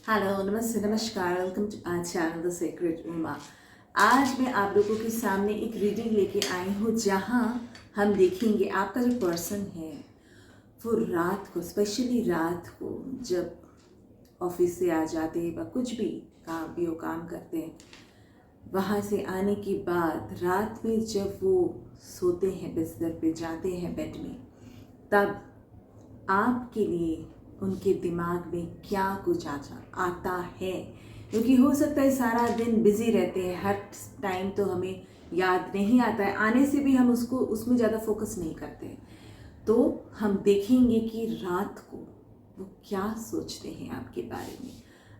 Hello, नमस्ते, नमस्कार, welcome to our channel the secret Uma. आज मैं आप लोगों के सामने एक रीडिंग लेके आई हूँ जहाँ हम देखेंगे आपका जो पर्सन है वो रात को, स्पेशली रात को जब ऑफिस से आ जाते हैं व कुछ भी काम करते हैं, वहाँ से आने के बाद रात में जब वो सोते हैं, बिस्तर पे जाते हैं बेड में, तब आपके लिए उनके दिमाग में क्या कुछ आता है। क्योंकि हो सकता है सारा दिन बिजी रहते हैं, हर टाइम तो हमें याद नहीं आता है, आने से भी हम उसमें ज़्यादा फोकस नहीं करते हैं। तो हम देखेंगे कि रात को वो क्या सोचते हैं आपके बारे में।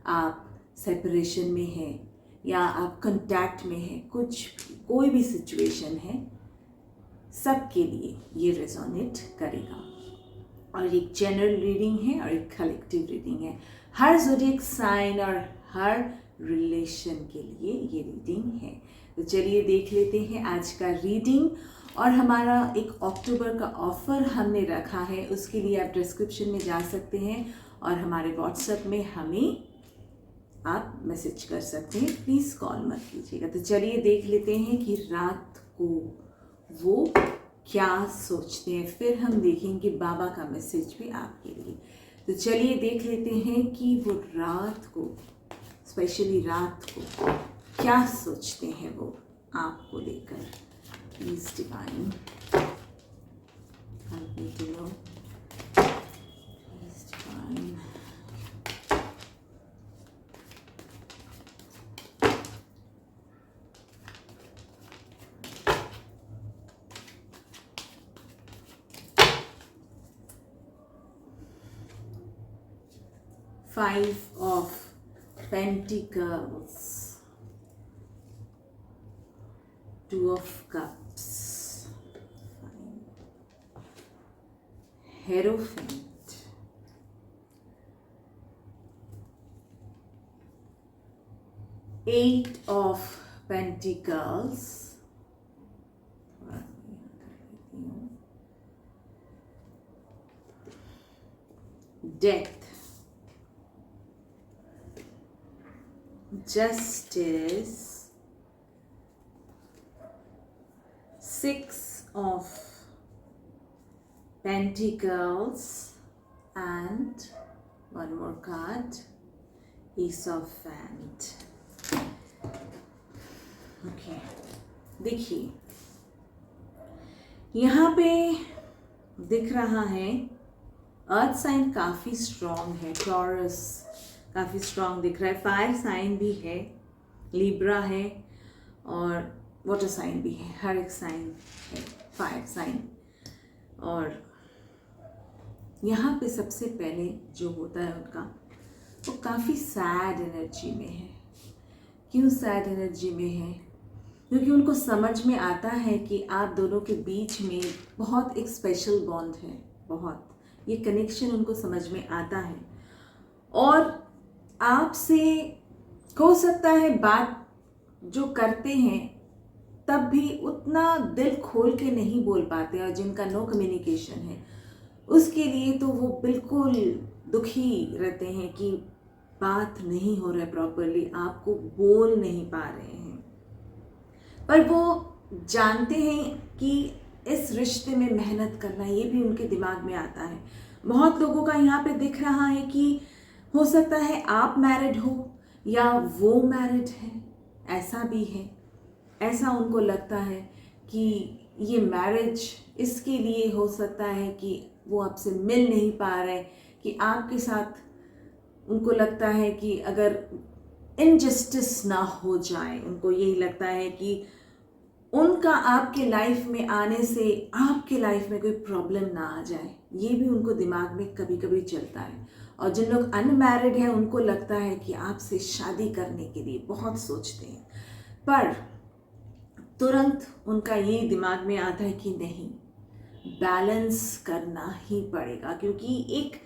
आप सेपरेशन में हैं या आप कांटेक्ट में हैं, कोई भी सिचुएशन है, सबके लिए ये रेजोनेट करेगा। और एक जनरल रीडिंग है और एक कलेक्टिव रीडिंग है, हर ज़ोडिएक साइन और हर रिलेशन के लिए ये रीडिंग है। तो चलिए देख लेते हैं आज का रीडिंग। और हमारा एक अक्टूबर का ऑफर हमने रखा है, उसके लिए आप डिस्क्रिप्शन में जा सकते हैं और हमारे व्हाट्सएप में हमें आप मैसेज कर सकते हैं, प्लीज़ कॉल मत कीजिएगा। तो चलिए देख लेते हैं कि रात को वो क्या सोचते हैं, फिर हम देखेंगे बाबा का मैसेज भी आपके लिए। तो चलिए देख लेते हैं कि वो रात को, स्पेशली रात को क्या सोचते हैं वो आपको लेकर। Please divine help me to know, please divine. 5 of Pentacles, 2 of Cups, Hierophant, Eight of Pentacles, Death, Justice, 6 of Pentacles, and one more card, Ace of Wands. Okay, देखिए यहाँ पे दिख रहा है अर्थ साइन काफ़ी स्ट्रॉन्ग है, टॉरस काफ़ी strong दिख रहा है, फायर साइन भी है, लिब्रा है और वाटर साइन भी है, हर एक साइन है फायर साइन। और यहाँ पे सबसे पहले जो होता है उनका, वो काफ़ी सैड एनर्जी में है। क्यों सैड एनर्जी में है? क्योंकि उनको समझ में आता है कि आप दोनों के बीच में बहुत एक स्पेशल बॉन्ड है, बहुत ये कनेक्शन उनको समझ में आता है। और आपसे हो सकता है बात जो करते हैं तब भी उतना दिल खोल के नहीं बोल पाते, और जिनका नो कम्युनिकेशन है उसके लिए तो वो बिल्कुल दुखी रहते हैं कि बात नहीं हो रहा है प्रॉपरली, आपको बोल नहीं पा रहे हैं। पर वो जानते हैं कि इस रिश्ते में मेहनत करना, ये भी उनके दिमाग में आता है। बहुत लोगों का यहाँ पे दिख रहा है कि हो सकता है आप मैरिड हो या वो मैरिड है, ऐसा भी है। ऐसा उनको लगता है कि ये मैरिज इसके लिए हो सकता है कि वो आपसे मिल नहीं पा रहे, कि आपके साथ उनको लगता है कि अगर इनजस्टिस ना हो जाए, उनको यही लगता है कि उनका आपके लाइफ में आने से आपके लाइफ में कोई प्रॉब्लम ना आ जाए, ये भी उनको दिमाग में कभी कभी चलता है। और जिन लोग अनमैरिड हैं उनको लगता है कि आपसे शादी करने के लिए बहुत सोचते हैं, पर तुरंत उनका ये दिमाग में आता है कि नहीं, बैलेंस करना ही पड़ेगा। क्योंकि एक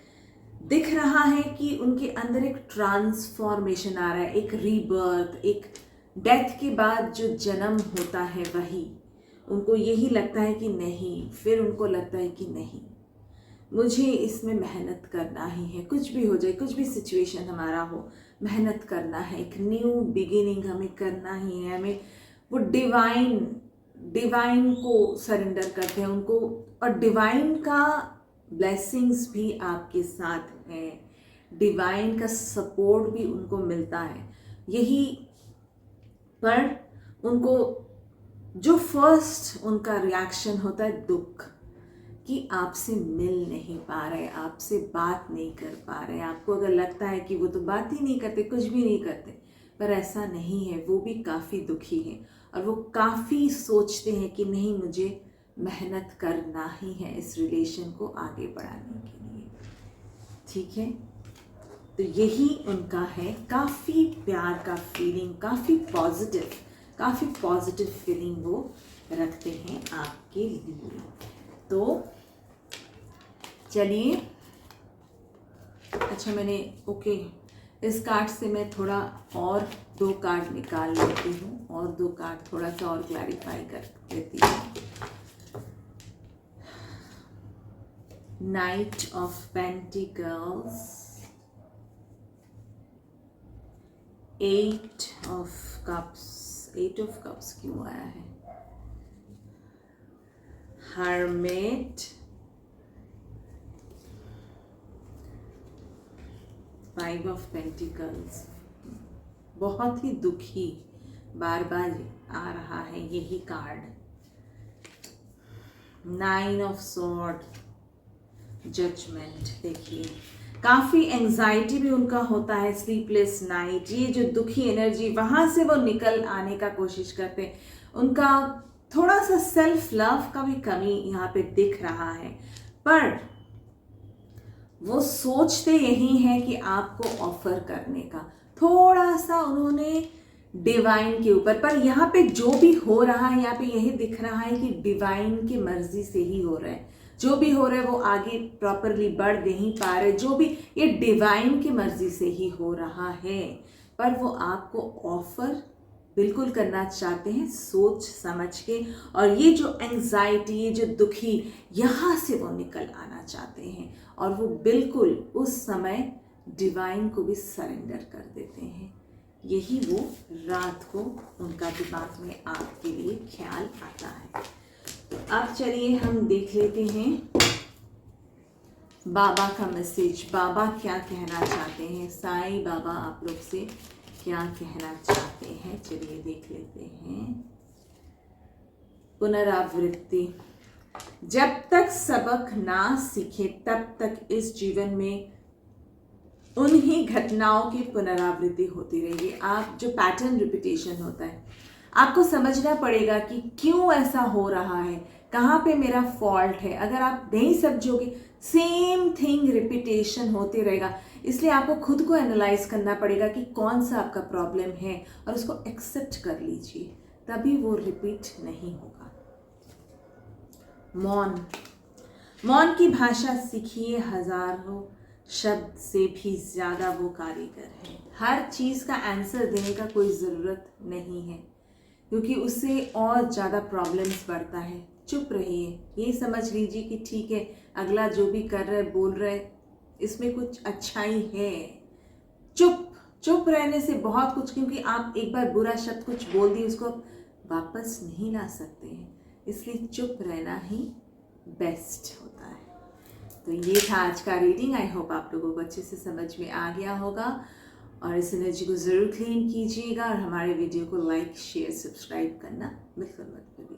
दिख रहा है कि उनके अंदर एक ट्रांसफॉर्मेशन आ रहा है, एक रीबर्थ, एक डेथ के बाद जो जन्म होता है वही। उनको यही लगता है कि नहीं, फिर उनको लगता है कि नहीं, मुझे इसमें मेहनत करना ही है, कुछ भी हो जाए, कुछ भी सिचुएशन हमारा हो, मेहनत करना है, एक न्यू बिगिनिंग हमें करना ही है। हमें वो डिवाइन को सरेंडर करते हैं उनको, और डिवाइन का ब्लेसिंग्स भी आपके साथ है, डिवाइन का सपोर्ट भी उनको मिलता है। यही पर उनको जो फर्स्ट उनका रिएक्शन होता है दुख, कि आपसे मिल नहीं पा रहे, आपसे बात नहीं कर पा रहे। आपको अगर लगता है कि वो तो बात ही नहीं करते, कुछ भी नहीं करते, पर ऐसा नहीं है, वो भी काफ़ी दुखी हैं और वो काफ़ी सोचते हैं कि नहीं, मुझे मेहनत करना ही है इस रिलेशन को आगे बढ़ाने के लिए। ठीक है, तो यही उनका है, काफ़ी प्यार का फीलिंग, काफ़ी पॉजिटिव फीलिंग वो रखते हैं आपके लिए। तो चलिए, अच्छा मैंने इस कार्ड से मैं थोड़ा और 2 कार्ड निकाल लेती हूँ, और 2 कार्ड थोड़ा सा और क्लैरिफाई कर देती हूँ। Night of pentacles, 8 of cups क्यों आया है, हर्मिट, 5 ऑफ पेंटिकल्स, बहुत ही दुखी बार बार आ रहा है यही कार्ड, 9 ऑफ सॉर्ड, जजमेंट। देखिए काफ़ी एंजाइटी भी उनका होता है, स्लीपलेस नाइट, ये जो दुखी एनर्जी, वहाँ से वो निकल आने का कोशिश करते हैं। उनका थोड़ा सा सेल्फ लव का भी कमी यहाँ पे दिख रहा है, पर वो सोचते यही है कि आपको ऑफर करने का, थोड़ा सा उन्होंने डिवाइन के ऊपर, पर यहाँ पे जो भी हो रहा है, यहाँ पे यही दिख रहा है कि डिवाइन की मर्जी से ही हो रहा है। जो भी हो रहा है वो आगे प्रॉपरली बढ़ नहीं पा रहे, जो भी ये डिवाइन की मर्जी से ही हो रहा है, पर वो आपको ऑफर बिल्कुल करना चाहते हैं सोच समझ के। और ये जो एंजाइटी, ये जो दुखी, यहाँ से वो निकल आना चाहते हैं, और वो बिल्कुल उस समय डिवाइन को भी सरेंडर कर देते हैं। यही वो रात को उनका दिमाग में आपके लिए ख्याल आता है। तो अब चलिए हम देख लेते हैं बाबा का मैसेज, बाबा क्या कहना चाहते हैं, साईं बाबा आप लोग से क्या कहना चाहते हैं, चलिए देख लेते हैं। पुनरावृत्ति, जब तक सबक ना सीखे तब तक इस जीवन में उन्हीं घटनाओं की पुनरावृत्ति होती रहेगी। आप जो पैटर्न रिपीटेशन होता है, आपको समझना पड़ेगा कि क्यों ऐसा हो रहा है, कहाँ पे मेरा फॉल्ट है। अगर आप नहीं समझोगे, सेम थिंग रिपीटेशन होते रहेगा। इसलिए आपको खुद को एनालाइज करना पड़ेगा कि कौन सा आपका प्रॉब्लम है, और उसको एक्सेप्ट कर लीजिए, तभी वो रिपीट नहीं होगा। मौन की भाषा सीखिए, हजारों शब्द से भी ज़्यादा वो कारीगर है। हर चीज़ का आंसर देने का कोई ज़रूरत नहीं है, क्योंकि उससे और ज़्यादा प्रॉब्लम्स बढ़ता है। चुप रहिए, ये समझ लीजिए कि ठीक है, अगला जो भी कर रहा है, बोल रहा है, इसमें कुछ अच्छाई है। चुप रहने से बहुत कुछ, क्योंकि आप एक बार बुरा शब्द कुछ बोल दिए, उसको वापस नहीं ला सकते हैं, इसलिए चुप रहना ही बेस्ट होता है। तो ये था आज का रीडिंग। आई होप आप लोगों को अच्छे से समझ में आ गया होगा, और इस एनर्जी को ज़रूर क्लीन कीजिएगा, और हमारे वीडियो को लाइक शेयर सब्सक्राइब करना बिल्कुल मत भूलिए।